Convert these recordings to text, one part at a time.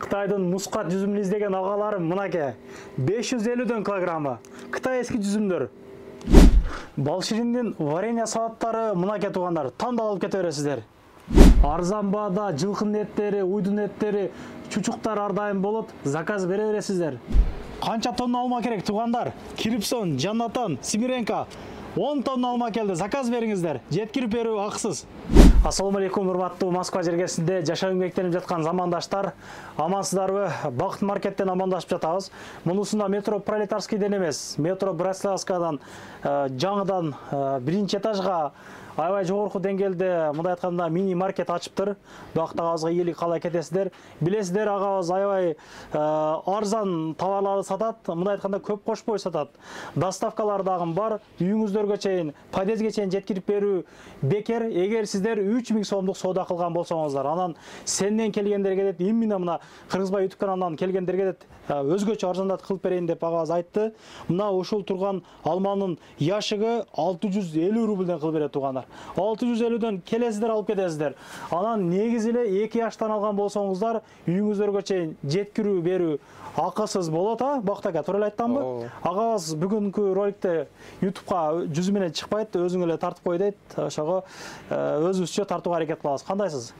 Қытайдың мускат жүзімін іздеген ағаларым мынаке 550 килограммы. Қытай ескі жүзімдер. Балшириндин варенье салаттары мынаке туғандар. Таңдап алып кете бересіздер. Арзан баада жылқын еттері, уйдун еттері, чучуктар ардайым болот. Заказ бере бересіздер. Қанша тонна алма керек туғандар? Кирипсон, Жаннатан, Симиренко 10 тонна алма келді. Заказ беріңіздер. Жеткирип берүү акысыз. Ассаламу алейкум, урматтуу Москва жергесинде жашоо эмгектенип жаткан замандаштар. Амансыздарбы? Бакыт маркеттен амандашып жатабыз. Мунусунда метро Пролетарскийден эмес, метро Братславскадан жаңыдан биринчи этажга аябай жогорку деңгээлде мындай айтканда мини маркет ачыптыр. Бакыт агабызга ийгилик каалай кетесиздер. Билесиздер, агабыз аябай арзан товарларды сатат, мындай айтканда көп кошпой сатат. Доставкалар дагы бар, үйүңүздөргө чейин, подъездге чейин жеткирип берүү бекер. Эгер сиздер 3000 сомдук соода кылган болсоңуздар, анан сенден келгендерге дет, именно мына Кыргызбай YouTube каналынан келгендерге дет өзгөчө арзандатып кылып берейин деп агабыз айтты. Мына ушул турган алманын яшыгы 650 рубльден кылып берет тугандар. 650ден келесиздер, алып кетесиздер. Анан негизи эле 2 жаштан алган болсоңуздар, үйүңүздөргө чейин жеткирүү берүү акысыз болот, Бакыт ака, туура эле айттамбы? Агабыз бүгүнкү роликте YouTubeга жүзү менен чыкпайт, өзүң эле тартып кой дейт. Ошого өзүбүзчө тартууга аракет кылабыз. Кандайсыз?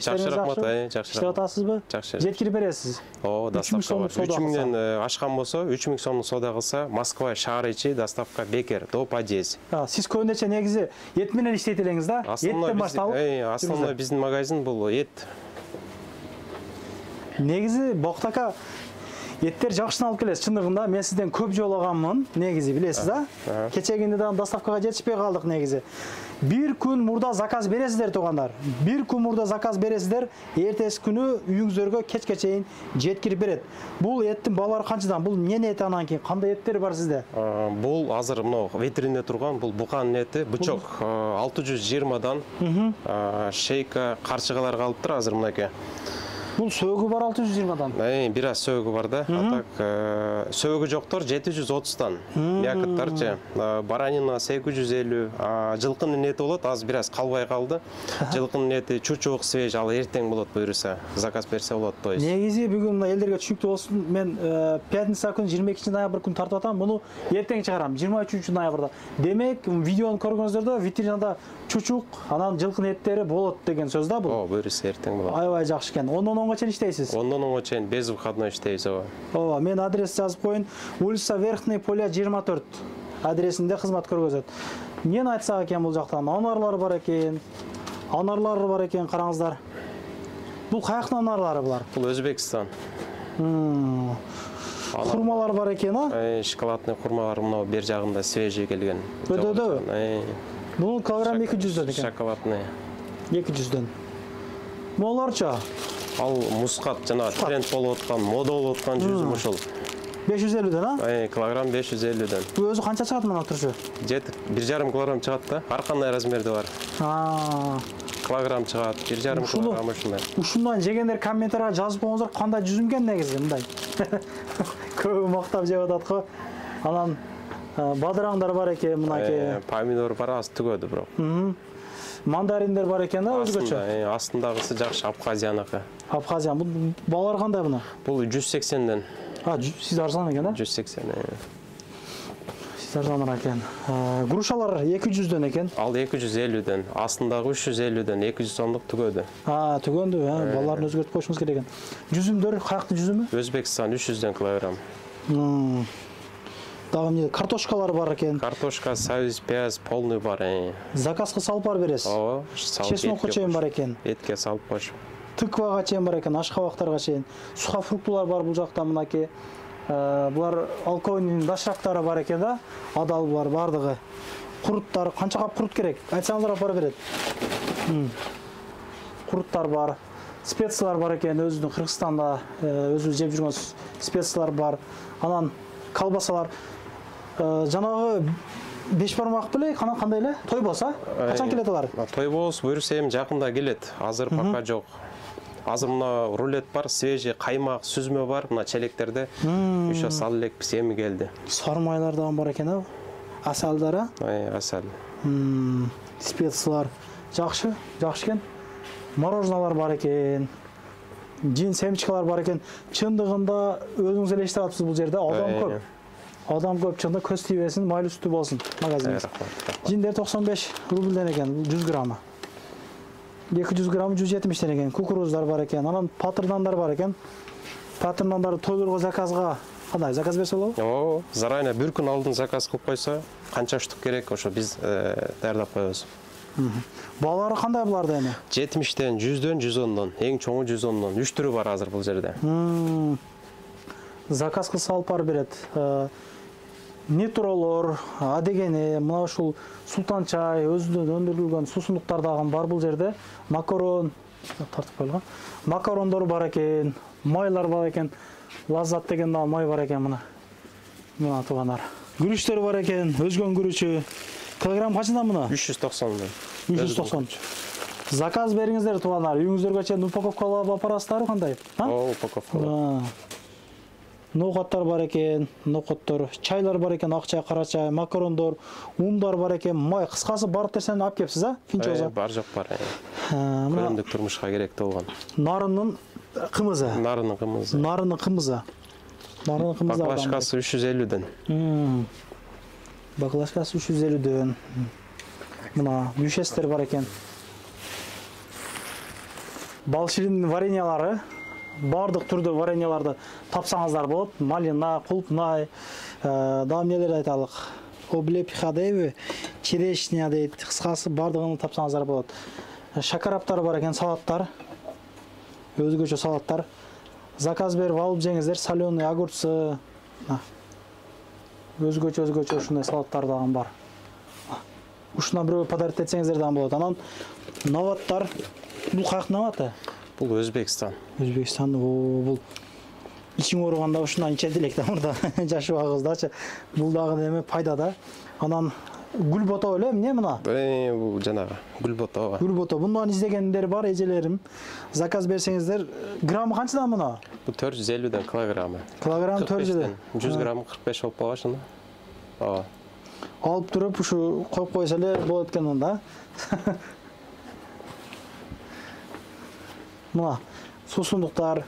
Жакшы рахмат, жакшы. Иштеп атасызбы? Жакшы. Жеткирип бересиз? Доставка бар. 3000ден ашкан болсо, 3000 сомдук соода кылса, Москва шаар ичи доставка бекер, до подъезд. Сиз көбүнчө негизи эт менен иштейт элеңиз да? Эттен башталып? Основной биздин магазин бул эт. Негизи Бакыт ака, еттер жакшысын алып келесиз. Чындыгында мен сизден көп жолу алганмын, негизи билесиз, Кечегинде дагы доставкага жетишпей калдык негизи. Бир күн мурда заказ бересиздер тугандар. Бир күн мурда заказ бересиздер, эртеси күнү үйүңүздөргө кечке чейин жеткирип берет. Бул эттин баалары канчадан? Бул эмне эти анан кийин? Кандай эттер бар сизде? Бул азыр мына витринде турган, бул буканын эти, бычок 620дан, шейка, карчыгалар калыптыр азыр мынакей. Бул сөөгү бар 620дан. Бир аз сөөгү бар да. Атак сөөгү жоктор 730дан. Мякыттарчы. Баранина 850, жылкынын эти болот, аз бир аз калбай калды. Жылкынын эти чучук, свеж, ал эртең болот буюрса, заказ берсе болот, то есть. Негизи бүгүн мына элдерге түшүнүктүү болсун, мен пятница күнү 22 ноябрь күнү тартып атам, муну эртең чыгарам 23 ноябрда. Демек, видеону көргөнүздөрдө витринада чучук, анан жылкын эттери болот деген сөз да бул. Буюрса эртең болот. Аябай жакшы экен. 10-10 чейин иштейсиз? 10-10 чейин без выходной иштейбиз. Мен адрес жазып коюн. Улица Верхний Поля 24 адресинде кызмат көргөзөт. Мен айтсак экен бул жактан анарлар бар экен. Анарлар бар экен, караңыздар. Бул каяктын анарлары булар? Бул Өзбекстан. Хурмалар бар экен, шоколадный хурмалар мына бер жагында свежий келген. Өтөдө. Бул килограмм 200дөн экен. Шоколадный. 200дөн. Молорчо? Ал мускат жана тренд болуп аткан, мода болуп аткан жүзүм ушул. 550дөн, килограмм 550дөн. Бул өзү канча чыгат мына турчу? 1,5 килограмм чыгат да. Ар кандай размерде бар. Килограмм чыгат, 1,5 килограмм ушундай. Ушундан жегендер комментарийга жазып коюңуздар, кандай жүзүм экен негизи мындай. Көп мактап жеп атат го. Анан бадыраңдар бар экен, мынакей. Помидор бар, аз түгөдү бирок. Мандариндер бар экен, өзгөчө. Астындагысы жакшы, Абхазияныкы. Абхазиян. Бул баалар кандай буну? Бул 180ден. Сиз арзан экен, 180. Сиз арзан экен. Грушалар 200дөн экен. Ал 250ден. Астындагы 350ден, 200 сомдук түгөдү. Түгөндү, бааларын өзгөртүп коюшуңуз керек экен. Жүзүмдөр каяктын жүзүмү? Өзбекстан 300ден килограмм. Дагы эмне картошкалар бар экен. Картошка, соус, пияз полный бар. Заказга салып бар бересиз? Чеснокко чейин бар экен. Этке салып коюш. Тыквага чейин бар экен, ашкабактарга чейин. Сухофруктулар бар бул жакта мынакей. Булар алкоголдун дашрактары бар экен да. Адал булар бардыгы. Куруттар, канча кап курут керек? Айтсаңыздар алып бара берет. Куруттар бар. Специялар бар экен, өзүнүн Кыргызстанда өзү жеп жүргөн специялар бар. Анан колбасалар. Жанагы 5 бармак беле, кандай эле? Тойбос, Качан келет алар? Тойбос буюрса эми жакында келет. Азыр пока жок. Азыр мына рулет бар, свежий каймак, сүзмө бар, мына челектерде. Еще сал элекпиз, эми келди. Сармайлар дагы бар экен, Асалдар, Асал. Специялар. Жакшы экен. Мороженалар бар экен. жин семечкалар бар экен. Чындыгында өзүңүз эле эстеп атасыз бул жерде адам көп. Адам көп, чында көз тийбесин, майлы сүтү болсун магазинибиз. Жиндер 95 рубльден экен 100 граммы. 200 грамм 170 экен. Кукуруздар бар экен. Анан патырнандар бар экен. Патырнандарды тойлорго заказга кандай заказ берсе болобу? Заранее бир күн алдын заказ кылып койсо, канча штук керек, ошо биз даярдап коебуз. Баалары кандай буларда эми? 70тен, 100дөн, 110дон. Эң чоңу 110дон. 3 түрү бар азыр бул жерде. Заказ кылса алып барып берет. Нитролор, адегени, мына ушул султан чай, өзүнөн өндүрүлгөн суусундуктар дагы бар бул жерде. Макарон тартып коюлган. Макарондор бар экен, майлар бар экен. Лаззат деген да май бар экен мына. Мына туугандар. Күрүчтөр бар экен, өзгөн күрүчү. Килограмм качадан мына? 390. 390. Заказ бериңиздер туугандар. Үйүңүздөргө чейин упаковкалап алып барасыздар кандай? Упаковка. Ноқаттар бар экен, ноқаттар, чайлар бар экен, ак чай, кара чай, макарондор, ундар бар экен, май, кыскасы бар нерсени алып келипсиз, Финчоза? Бар жок бар. Күндүк турмушка керектүү болгон. Нарынын кымызы. Нарынын кымызы. Нарынын кымызы. Нарынын кымызы. Баклажкасы 350ден. Баклажкасы 350ден. Мына бюшестер бар экен. Бал ширин вареньялары. Бардык түрдө вареньяларды тапсаңыздар болот. Малина, кулпнай, дагы эмнелер айталык. Облепиха дейби, черешня дейт. Кыскасы бардыгын тапсаңыздар болот. Шакараптар бар экен, салаттар. Өзгөчө салаттар. Заказ берип алып жеңиздер, соленый огурцы. Өзгөчө ушундай салаттар дагы бар. Ушуна бирөө подарить этсеңиздер дагы болот. Анан наваттар. Бул каяк наваты? Бул Өзбекстан. Өзбекстан бул ичиң ооруганда ушундан ичет элек да мурда жашоо агыздачы. Бул дагы неме пайда да. Анан гүлбото эле эмне мына? Бул жанагы гүлбото. Гүлбото. Мындан издегендер бар эжелерим. Заказ берсеңиздер, граммы канчадан мына? Бул 450ден килограммы. Килограмм 450. 100 грамм 45 болуп калган ошондо. Алып туруп ушу коюп койсо эле болот экен анда. Мына суусундуктар,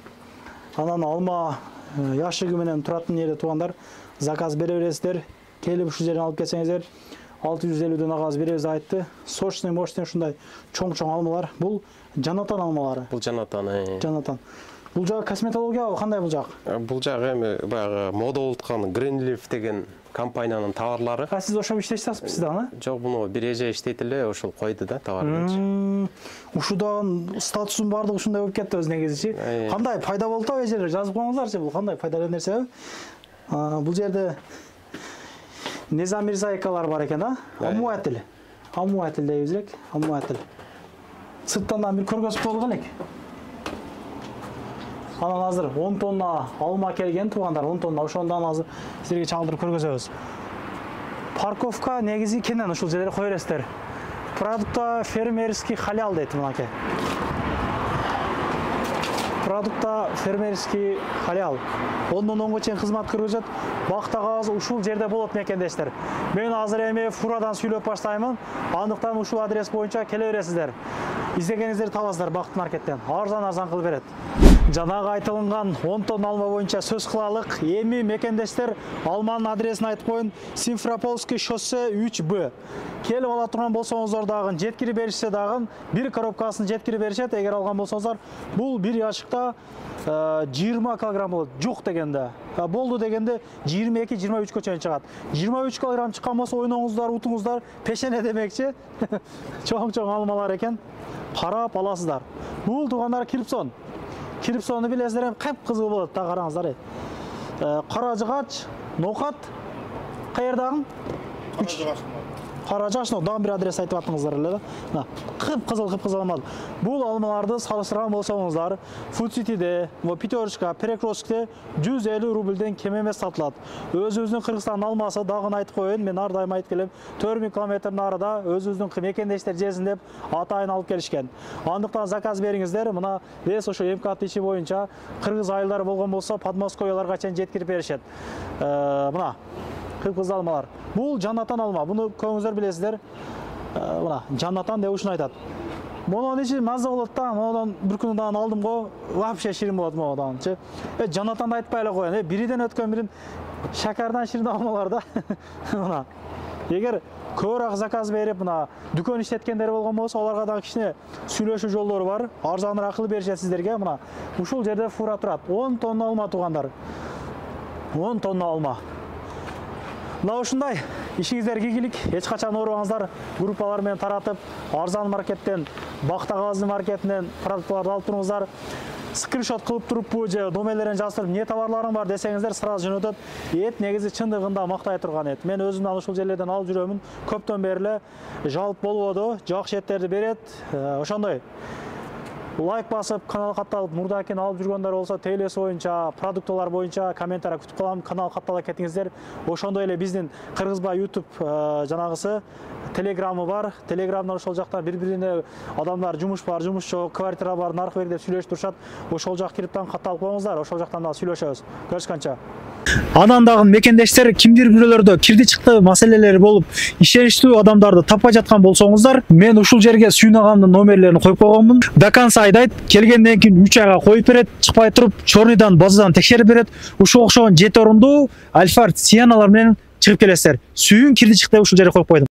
анан алма яшыгы менен туратын жерде туугандар, заказ бере бересиздер. Келип ушу жерден алып келсеңиздер, 650ден агаз беребиз айтты. Сочный, мощный ушундай чоң-чоң алмалар. Бул жанатан алмалары. Бул жанатан. Жанатан. Бул жагы косметологиябы, кандай бул жак? Бул жагы эми баягы мода болуп аткан Greenleaf деген компаниянын товарлары. Сиз ошо иштешип атасызбы дагы? Жок, буну бир эже иштейт эле, ошол койду да товарды. Ушудан статусун бардыгы ушундай болуп кетти өз негизичи. Кандай пайда болду да эжелер жазып коюңуздарчы, бул кандай пайдалуу нерсе? Бул жерде незамерзайкалар бар экен, да? Омуатил. Омуатил дейбиз элек, омуатил. Сырттан да бир көргөзүп болуп элек. Анан азыр 10 тонна алма келген туугандар, 10 тонна ошондон азыр силерге чагылдырып көргөзөбүз. Парковка негизи кенен ушул жерлерге кое бересиздер. Продукта фермерский халал дейт мынакей. Продукта фермерский халал. 10-10 чейин кызмат көргөзөт. Бактагыз ушул жерде болот мекендештер. Мен азыр эми фурадан сүйлөп баштаймын. Андыктан ушул адрес боюнча келе бересиздер. Издегениңиздерди табасыздар Бакыт маркеттен. Арзан кылып берет. Жанагы айтылган 10 тонна алма боюнча сөз кылалык. Эми мекендештер алманын адресин айтып коюн. Симферопольский шоссе 3Б. Келип ала турган болсоңуздар дагы жеткирип беришсе дагы бир коробкасын жеткирип беришет. Эгер алган болсоңуздар, бул бир яшыкта 20 килограмм болот. Жок дегенде. Болду дегенде 22-23 чейин чыгат. 23 килограмм чыккан болсо ойноңуздар, утуңуздар пешене демекчи. Чоң-чоң алмалар экен. Карап аласыздар. Бул туугандар кирпсон. Кирпсону билесиздер, кып-кызыл болот, та караңыздар. Кара жыгач, нокат каердагы? Кара жашно, дагы бир адрес айтып атыңыздар эле да. Кып-кызыл алмал. Бул алмаларды салыштырган болсоңуздар, Food City'де, Пятерочка, Перекрестке 150 рубльден кем эмес сатылат. Өзүбүздүн Кыргызстандын алмасы дагы айтып коеюн, мен ар дайым айтып келем, 4000 км нарыда өзүбүздүн мекендештер жезин деп атайын алып келишкен. Андыктан заказ бериңиздер, мына вес ошо МК иши боюнча кыргыз айылдары болгон болсо Подмосковьяларга чейин жеткирип беришет. Мына кып-кызыл алмалар. Бул жанатан алма. Буну көңүздөр билесиздер. Мына жанатан деп ушуну айтат. Монун ичи маза болот да. Монун бир күнү дагы алдым го. Вообще ширин болот могу дагычы. Жанатан да айтпай эле коеюн. Бириден өткөн бирин шакардан ширин алмалар да. Мына. Эгер көбүрөөк заказ берип, мына дүкөн иштеткендер болгон болсо, аларга дагы кичине сүйлөшүү жолдору бар. Арзаныраак кылып беришет сиздерге. Мына ушул жерде фура турат. 10 тонна алма туугандар. 10 тонна алма. Мына ушундай ишиңиздерге ийгилик. Эч качан оорубаңыздар. Группалар менен таратып, арзан маркеттен, Бакта Газы маркетинен продуктларды алып туруңуздар. Скриншот кылып туруппу же номерлерин жазып эмне товарларың бар десеңиздер сразу жөнөтөт. Эт негизи чындыгында мактай турган эт. Мен өзүмдөн ушул жерлерден алып жүрөмүн. Көптөн бери жалп болбоду. Жакшы эттерди берет. Ошондой. Лайк басып, канал катталып, мурдакин алып жүргөндөр болсо, тейлес боюнча, продуктылар боюнча комментарий күтүп калам. Канал каттала кетиңиздер. Ошондой эле биздин Кыргызбай YouTube жанагысы Телеграмы бар. Телеграмдан ошол жактан бири-бирине адамдар жумуш бар, жумуш жок, квартира бар, наркы бер деп сүйлөшүп турушат. Ошол жак кирип катталып коюңуздар. Ошол жактан да сүйлөшөбүз. Көрүшкөнчө. Анан дагы мекендештер кимдир бирөөлөрдө кирди чыкты маселелери болуп, ишеничтүү адамдарды таппай жаткан болсоңуздар, мен ушул жерге Сүйнагамдын номерлерин коюп койгонмун. До конца айдайт, келгенден кийин 3 айга коюп берет, чыкпай туруп, чорныйдан базадан текшерип берет. Ушул окшогон 7 орундуу Альфард Сианалар менен чыгып келесиздер. Сүйүн кирди чыкты ушул жерге коюп койдум.